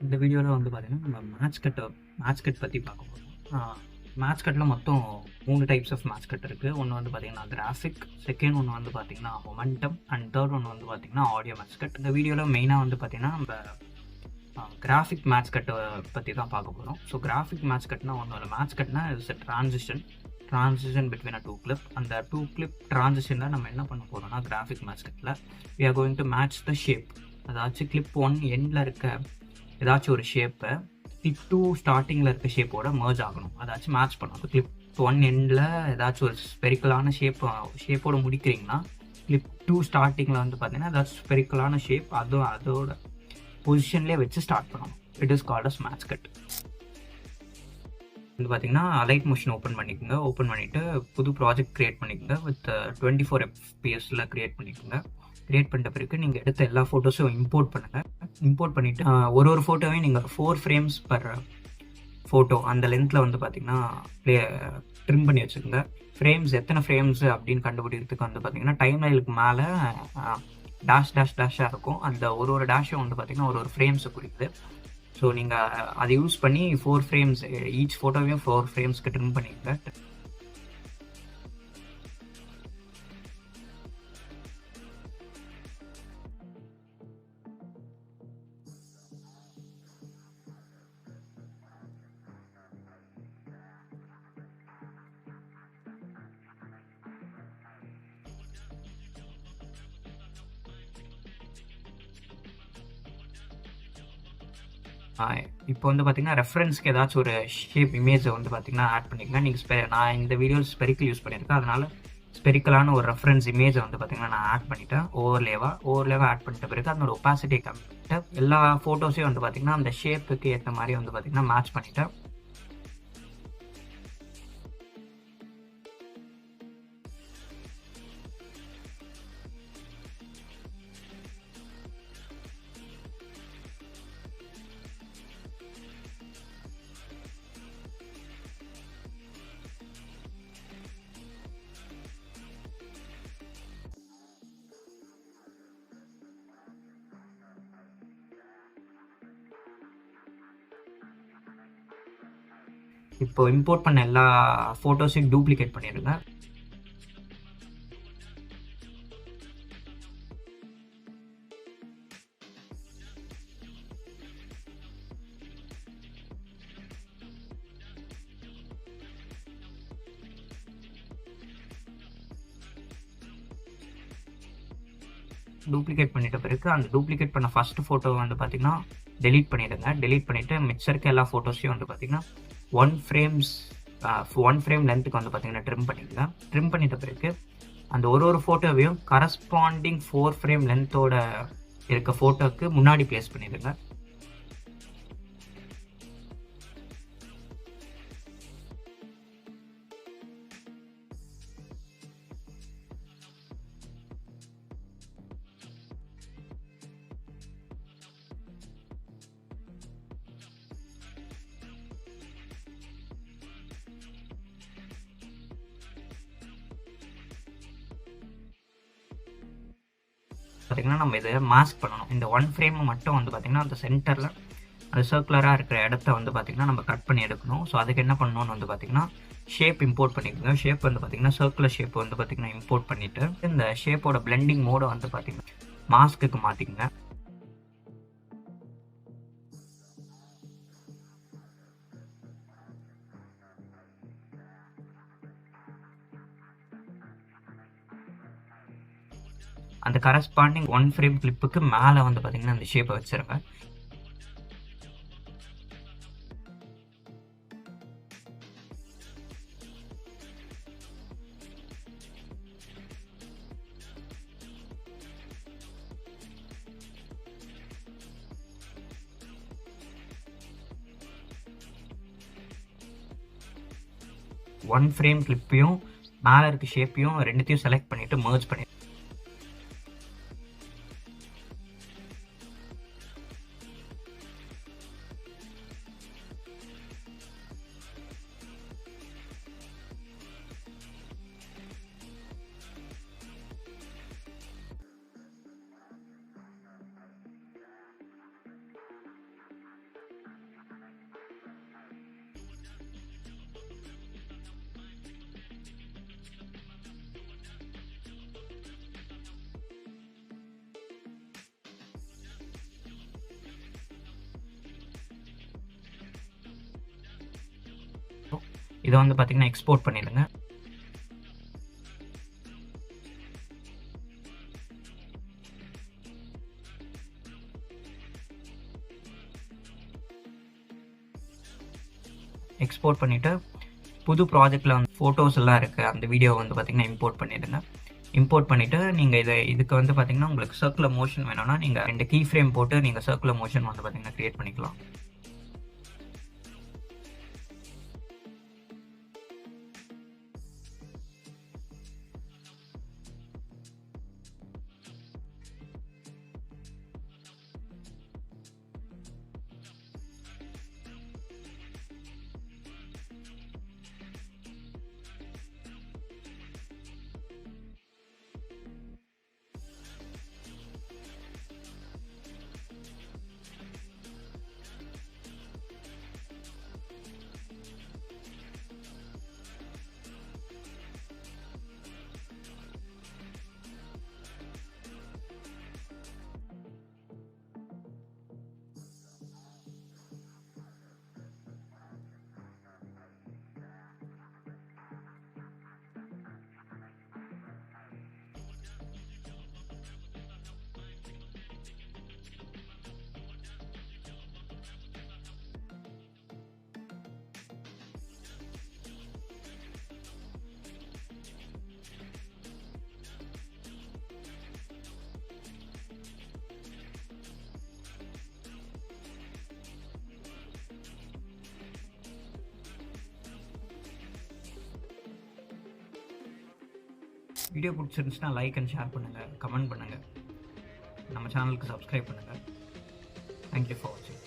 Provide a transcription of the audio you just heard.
இந்த வீடியோவில் வந்து பார்த்தீங்கன்னா நம்ம மேட்ச் கட் பற்றி பார்க்க போகிறோம். மேட்ச் கட்டில் மொத்தம் 3 டைப்ஸ் ஆஃப் மேட்ச் கட் இருக்குது. ஒன்று வந்து பார்த்தீங்கன்னா கிராஃபிக், செகண்ட் ஒன்று வந்து பார்த்தீங்கன்னா மொமெண்டம், அண்ட் தேர்ட் ஒன்று வந்து பார்த்தீங்கன்னா ஆடியோ மேட்ச் கட். இந்த வீடியோவில் மெயினாக வந்து பார்த்தீங்கன்னா நம்ம கிராஃபிக் மேட்ச் கட்டை பற்றி தான் பார்க்க போகிறோம். ஸோ கிராஃபிக் மேட்ச் கட்னா ஒன்றும் இல்லை. மேட்ச் கட்னா it's transition between a 2 clip. அந்த 2 clip ட்ரான்சிஷனில் நம்ம என்ன பண்ண போகிறோம்னா கிராஃபிக் மேட்ச் கட்டில் we are going to match the shape. அதாச்சும் கிளிப் 1 எண்டில் இருக்க ஏதாச்சும் ஒரு ஷேப்பை கிளிப் 2 ஸ்டார்டிங்கில் இருக்க ஷேப்போட மர்ஜ் ஆகணும். அதாச்சும் மேட்ச் பண்ணணும். கிளிப் 1 எண்டில் ஏதாச்சும் ஒரு ஸ்பெரிக்கலான ஷேப்போட முடிக்கிறீங்கன்னா கிளிப் 2 ஸ்டார்டிங்கில் வந்து பார்த்தீங்கன்னா ஏதாச்சும் ஸ்பெரிக்கலான ஷேப் அதோட பொசிஷன்லேயே வச்சு ஸ்டார்ட் பண்ணணும். It is called as match cut. வந்து பார்த்தீங்கன்னா அலைட் மோஷன் ஓப்பன் பண்ணிவிட்டு புது ப்ராஜெக்ட் க்ரியேட் பண்ணிக்கோங்க. வித் 24 FPS க்ரியேட் பண்ணிக்கோங்க. க்ரியேட் பண்ணிட்ட பிறகு நீங்கள் எடுத்த எல்லா ஃபோட்டோஸும் இம்போர்ட் பண்ணுங்கள். இம்போர்ட் பண்ணிவிட்டு ஒரு ஃபோட்டோவையும் நீங்கள் 4 frames per ஃபோட்டோ அந்த லென்த்தில் வந்து பார்த்தீங்கன்னா ட்ரிம் பண்ணி வச்சுக்கோங்க. ஃப்ரேம்ஸ் எத்தனை ஃப்ரேம்ஸ் அப்படின்னு கண்டுபிடிக்கிறதுக்கு வந்து பார்த்தீங்கன்னா டைம் லைனுக்கு மேலே டேஷாக இருக்கும். அந்த ஒரு டேஷும் வந்து பார்த்தீங்கன்னா ஒரு ஃப்ரேம்ஸை குறிக்குது. ஸோ நீங்கள் அதை யூஸ் பண்ணி 4 frames ஈச் ஃபோட்டோவையும் 4 ஃப்ரேம்ஸ்க்கு ட்ரிம் பண்ணிக்கோங்க. இப்போ வந்து பார்த்தீங்கன்னா ரெஃபரன்ஸ்க்கு ஏதாச்சும் ஒரு ஷேப் இமேஜை வந்து பார்த்தீங்கன்னா ஆட் பண்ணிக்கலாம். நீங்கள் நான் இந்த வீடியோவில் ஸ்பெரிக்கல் யூஸ் பண்ணியிருக்கேன். அதனால் ஸ்பெரிக்கலான ஒரு ரெஃபரன்ஸ் இமேஜை வந்து பார்த்தீங்கன்னா நான் ஆட் பண்ணிட்டேன். ஓவர்லேவாக ஆட் பண்ணிட்ட பிறகு அதனோட ஒப்பாசிட்டியை கம்மிட்டு எல்லா ஃபோட்டோஸையும் வந்து பார்த்தீங்கன்னா அந்த ஷேப்புக்கு ஏற்ற மாதிரி வந்து பார்த்தீங்கன்னா மேட்ச் பண்ணிட்டேன். இப்போ இம்போர்ட் பண்ண எல்லா ஃபோட்டோஸையும் டூப்ளிகேட் பண்ணிடுங்க. டூப்ளிகேட் பண்ணிட்ட பிறகு அந்த டூப்ளிகேட் பண்ண ஃபர்ஸ்ட் ஃபோட்டோ வந்து பார்த்தீங்கன்னா டெலீட் பண்ணிடுங்க. டெலீட் பண்ணிவிட்டு மிச்சருக்கு எல்லா ஃபோட்டோஸையும் வந்து பார்த்தீங்கன்னா 1 frame லென்த்துக்கு வந்து பார்த்தீங்கன்னா ட்ரிம் பண்ணிடுங்க. ட்ரிம் பண்ணிட்ட பிறகு அந்த ஒரு ஃபோட்டோவையும் கரஸ்பாண்டிங் 4 frame லென்த்தோட இருக்க ஃபோட்டோவுக்கு முன்னாடி பிளேஸ் பண்ணிடுங்க. பார்த்தீங்கன்னா நம்ம இதை மாஸ்க் பண்ணணும். இந்த 1 frame மட்டும் வந்து பார்த்தீங்கன்னா அந்த சென்டரில் அந்த சர்க்குலராக இருக்கிற இடத்த வந்து பார்த்தீங்கன்னா நம்ம கட் பண்ணி எடுக்கணும். ஸோ அதுக்கு என்ன பண்ணணும்னு வந்து பார்த்தீங்கன்னா ஷேப் இம்போர்ட் பண்ணிக்கோங்க. ஷேப் வந்து பார்த்தீங்கன்னா சர்க்குலர் ஷேப் வந்து பார்த்தீங்கன்னா இம்போர்ட் பண்ணிவிட்டு இந்த ஷேப்போட பிளெண்டிங் மோடை வந்து பார்த்தீங்கன்னா மாஸ்க்குக்கு மாற்றிக்கோங்க. அந்த கரஸ்பாண்டிங் 1 frame கிளிப்புக்கு மேலே வந்து பார்த்தீங்கன்னா அந்த ஷேப்பை வச்சுருங்க. ஒன் ஃப்ரேம் கிளிப்பையும் மேலே இருக்க ஷேப்பையும் ரெண்டுத்தையும் செலக்ட் பண்ணிவிட்டு மர்ஜ் பண்ணி இதை வந்து பார்த்தீங்கன்னா எக்ஸ்போர்ட் பண்ணிடுங்க. எக்ஸ்போர்ட் பண்ணிவிட்டு புது ப்ராஜெக்டில் வந்து ஃபோட்டோஸ் எல்லாம் இருக்குது, அந்த வீடியோ வந்து பார்த்திங்கன்னா இம்போர்ட் பண்ணிவிடுங்க. இம்போர்ட் பண்ணிவிட்டு நீங்கள் இதுக்கு வந்து பார்த்திங்கன்னா உங்களுக்கு சர்க்குலர் மோஷன் வேணும்னா நீங்கள் 2 கீ ஃப்ரேம் போட்டு நீங்கள் சர்க்குலர் மோஷன் வந்து பார்த்திங்கன்னா க்ரியேட் பண்ணிக்கலாம். வீடியோ பிடிச்சிருந்துச்சுன்னா லைக் அண்ட் ஷேர் பண்ணுங்கள், கமெண்ட் பண்ணுங்கள், நம்ம சேனலுக்கு சப்ஸ்கிரைப் பண்ணுங்கள். தேங்க்யூ ஃபார் வாட்சிங்.